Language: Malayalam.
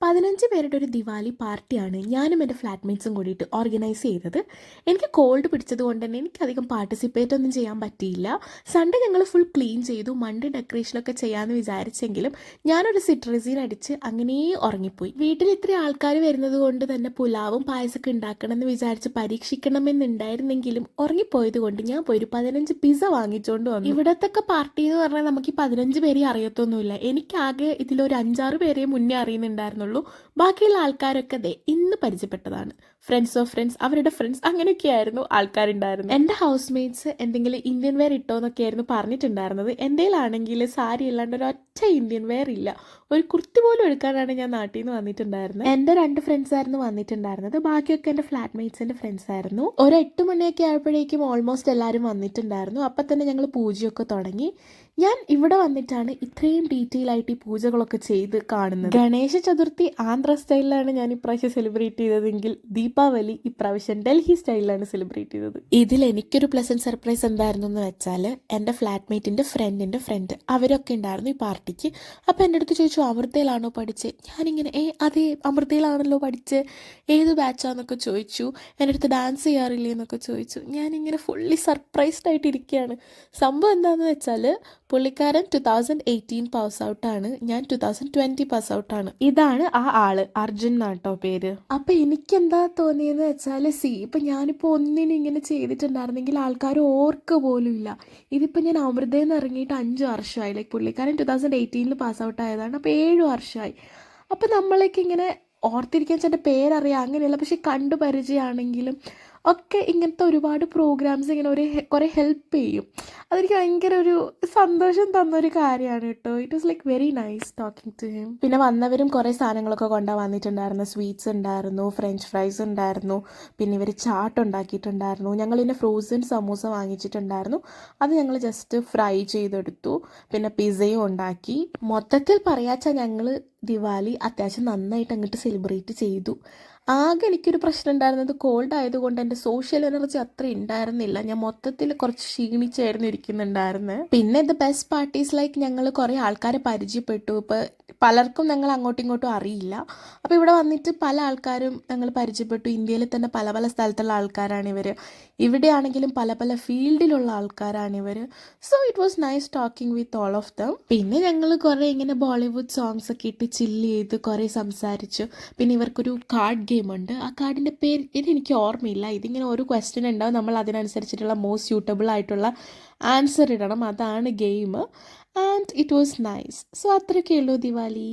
15 പേരുടെ ഒരു ദിവാലി പാർട്ടിയാണ് ഞാനും എൻ്റെ ഫ്ലാറ്റ്മേറ്റ്സും കൂടിയിട്ട് ഓർഗനൈസ് ചെയ്തത്. എനിക്ക് കോൾഡ് പിടിച്ചത് കൊണ്ട് തന്നെ എനിക്കധികം പാർട്ടിസിപ്പേറ്റ് ഒന്നും ചെയ്യാൻ പറ്റിയില്ല. സൺഡേ ഞങ്ങൾ ഫുൾ ക്ലീൻ ചെയ്തു, മൺഡേ ഡെക്കറേഷനൊക്കെ ചെയ്യാമെന്ന് വിചാരിച്ചെങ്കിലും ഞാനൊരു സിട്രസിൻ അടിച്ച് അങ്ങനെ ഉറങ്ങിപ്പോയി. വീട്ടിൽ ഇത്ര ആൾക്കാർ വരുന്നത് കൊണ്ട് തന്നെ പുലാവും പായസമൊക്കെ ഉണ്ടാക്കണമെന്ന് വിചാരിച്ച് പരീക്ഷിക്കണമെന്നുണ്ടായിരുന്നെങ്കിലും ഉറങ്ങിപ്പോയത് കൊണ്ട് ഞാൻ പോയി ഒരു 15 പിസ്സ വാങ്ങിച്ചുകൊണ്ട് വന്നു. ഇവിടത്തൊക്കെ പാർട്ടി എന്ന് പറഞ്ഞാൽ നമുക്ക് ഈ 15 പേരെ അറിയത്തൊന്നുമില്ല. എനിക്കാകെ ഇതിലൊരു 5-6 പേരെ മുന്നേ അറിയുന്നുണ്ടായിരുന്നുള്ളൂ. ബാക്കിയുള്ള ആൾക്കാരൊക്കെ ഇന്ന് പരിചയപ്പെട്ടതാണ്. ഫ്രണ്ട്സ് ഓഫ് ഫ്രണ്ട്സ്, അവരുടെ ഫ്രണ്ട്സ്, അങ്ങനെയൊക്കെയായിരുന്നു ആൾക്കാരുണ്ടായിരുന്നു. എൻ്റെ ഹൗസ് മേറ്റ്സ് എന്തെങ്കിലും ഇന്ത്യൻ വെയർ ഇട്ടോ എന്നൊക്കെയായിരുന്നു പറഞ്ഞിട്ടുണ്ടായിരുന്നത്. എന്തെങ്കിലാണെങ്കിൽ സാരി അല്ലാണ്ട് ഒരൊറ്റ ഇന്ത്യൻ വെയർ ഇല്ല. ഒരു കുർത്തി പോലും എടുക്കാനാണ് ഞാൻ നാട്ടിൽ നിന്ന് വന്നിട്ടുണ്ടായിരുന്നത്. എൻ്റെ 2 ഫ്രണ്ട്സ് ആയിരുന്നു വന്നിട്ടുണ്ടായിരുന്നത്. ബാക്കിയൊക്കെ എൻ്റെ ഫ്ലാറ്റ് മേറ്റ്സിൻ്റെ ഫ്രണ്ട്സ് ആയിരുന്നു. ഒരു 8 മണിയൊക്കെ ആയപ്പോഴേക്കും ഓൾമോസ്റ്റ് എല്ലാവരും വന്നിട്ടുണ്ടായിരുന്നു. അപ്പം തന്നെ ഞങ്ങൾ പൂജയൊക്കെ തുടങ്ങി. ഞാൻ ഇവിടെ വന്നിട്ടാണ് ഇത്രയും ഡീറ്റെയിൽ ആയിട്ട് ഈ പൂജകളൊക്കെ ചെയ്ത് കാണുന്നത്. ഗണേശ ചതുർത്ഥി ആന്ധ്ര സ്റ്റൈലിലാണ് ഞാൻ ഇപ്രാവശ്യം സെലിബ്രേറ്റ് ചെയ്തതെങ്കിൽ ദീപാവലി ഇപ്രാവശ്യം ഡൽഹി സ്റ്റൈലിലാണ് സെലിബ്രേറ്റ് ചെയ്തത്. ഇതിൽ എനിക്കൊരു പ്ലസന്റ് സർപ്രൈസ് എന്തായിരുന്നു എന്ന് വെച്ചാൽ എൻ്റെ ഫ്ലാറ്റ്മേറ്റിൻ്റെ ഫ്രണ്ടിൻ്റെ ഫ്രണ്ട് അവരൊക്കെ ഉണ്ടായിരുന്നു ഈ പാർട്ടിക്ക്. അപ്പോൾ എൻ്റെ അടുത്ത് ചോദിച്ചു, അമൃതയിലാണോ പഠിച്ചത്? ഞാനിങ്ങനെ അതെ അമൃതയിലാണല്ലോ പഠിച്ചത്, ഏത് ബാച്ചാന്നൊക്കെ ചോദിച്ചു. എൻ്റെ അടുത്ത് ഡാൻസ് ചെയ്യാറില്ലേ എന്നൊക്കെ ചോദിച്ചു. ഞാനിങ്ങനെ ഫുള്ളി സർപ്രൈസ്ഡ് ആയിട്ട് ഇരിക്കുകയാണ്. സംഭവം എന്താണെന്ന് വെച്ചാൽ പുള്ളിക്കാരൻ 2018 പാസ് ഔട്ടാണ്, ഞാൻ 2020 പാസ് ഔട്ടാണ്. ഇതാണ് ആ ആള്, അർജുൻ എന്നാട്ടോ പേര്. അപ്പം എനിക്കെന്താ തോന്നിയെന്ന് വെച്ചാൽ ഇപ്പം ഞാനിപ്പോൾ ഒന്നിനും ഇങ്ങനെ ചെയ്തിട്ടുണ്ടായിരുന്നെങ്കിൽ ആൾക്കാർ ഓർക്ക് പോലും ഇല്ല. ഇതിപ്പോൾ ഞാൻ അമൃതയിൽ നിന്ന് ഇറങ്ങിയിട്ട് 5 വർഷമായി. ലൈക്ക് പുള്ളിക്കാരൻ 2018 പാസ് ഔട്ട് ആയതാണ്, അപ്പോൾ 7 വർഷമായി. അപ്പം നമ്മളേക്ക് ഇങ്ങനെ ഓർത്തിരിക്കാൻ ചേട്ടൻ്റെ പേരറിയാം അങ്ങനെയല്ല, പക്ഷെ കണ്ടു പരിചയമാണെങ്കിലും ഒക്കെ ഇങ്ങനത്തെ ഒരുപാട് പ്രോഗ്രാംസ് ഇങ്ങനെ കുറേ ഹെൽപ്പ് ചെയ്യും. അതെനിക്ക് ഭയങ്കര ഒരു സന്തോഷം തന്നൊരു കാര്യമാണ് കേട്ടോ. It was like very nice talking to him. പിന്നെ വന്നവരും കുറേ സാധനങ്ങളൊക്കെ കൊണ്ടുപോകാൻ വന്നിട്ടുണ്ടായിരുന്നു. സ്വീറ്റ്സ് ഉണ്ടായിരുന്നു, ഫ്രഞ്ച് ഫ്രൈസ് ഉണ്ടായിരുന്നു, പിന്നെ ഇവർ ചാട്ട് ഉണ്ടാക്കിയിട്ടുണ്ടായിരുന്നു. ഞങ്ങളിതിൻ്റെ ഫ്രോസൺ സമൂസ വാങ്ങിച്ചിട്ടുണ്ടായിരുന്നു. അത് ഞങ്ങൾ ജസ്റ്റ് ഫ്രൈ ചെയ്തെടുത്തു. പിന്നെ പിസയും ഉണ്ടാക്കി. മൊത്തത്തിൽ പറയാച്ചാൽ ഞങ്ങൾ ദിവാലി അത്യാവശ്യം നന്നായിട്ട് അങ്ങോട്ട് സെലിബ്രേറ്റ് ചെയ്തു. ആകെ എനിക്കൊരു പ്രശ്നം ഉണ്ടായിരുന്നത് കോൾഡ് ആയതുകൊണ്ട് എൻ്റെ സോഷ്യൽ എനർജി അത്ര ഉണ്ടായിരുന്നില്ല. ഞാൻ മൊത്തത്തിൽ കുറച്ച് ക്ഷീണിച്ചായിരുന്നു ഇരിക്കുന്നുണ്ടായിരുന്നത്. പിന്നെ ദ ബെസ്റ്റ് പാർട്ടീസ് ലൈക്ക് ഞങ്ങൾ കുറേ ആൾക്കാരെ പരിചയപ്പെട്ടു. ഇപ്പോൾ പലർക്കും ഞങ്ങൾ അങ്ങോട്ടും ഇങ്ങോട്ടും അറിയില്ല. അപ്പോൾ ഇവിടെ വന്നിട്ട് പല ആൾക്കാരും ഞങ്ങൾ പരിചയപ്പെട്ടു. ഇന്ത്യയിൽ തന്നെ പല പല സ്ഥലത്തുള്ള ആൾക്കാരാണ് ഇവർ. ഇവിടെയാണെങ്കിലും പല പല ഫീൽഡിലുള്ള ആൾക്കാരാണ് ഇവർ. So it was nice talking with all of them. പിന്നെ ഞങ്ങൾ കുറേ ഇങ്ങനെ ബോളിവുഡ് സോങ്സ് ഒക്കെ ഇട്ട് ചില്ല് ചെയ്ത് കുറേ സംസാരിച്ചു. പിന്നെ ഇവർക്കൊരു കാർഡ് ഗെയിം ഉണ്ട്. ആ കാർഡിൻ്റെ പേര് ഇതെനിക്ക് ഓർമ്മയില്ല. ഇതിങ്ങനെ ഒരു ക്വസ്റ്റ്യൻ ഉണ്ടാവും, നമ്മൾ അതിനനുസരിച്ചിട്ടുള്ള മോസ്റ്റ് സ്യൂട്ടബിൾ ആയിട്ടുള്ള ആൻസർ ഇടണം. അതാണ് game. And it was nice. So അത്രയൊക്കെ ഉള്ളൂ ദിവാലി.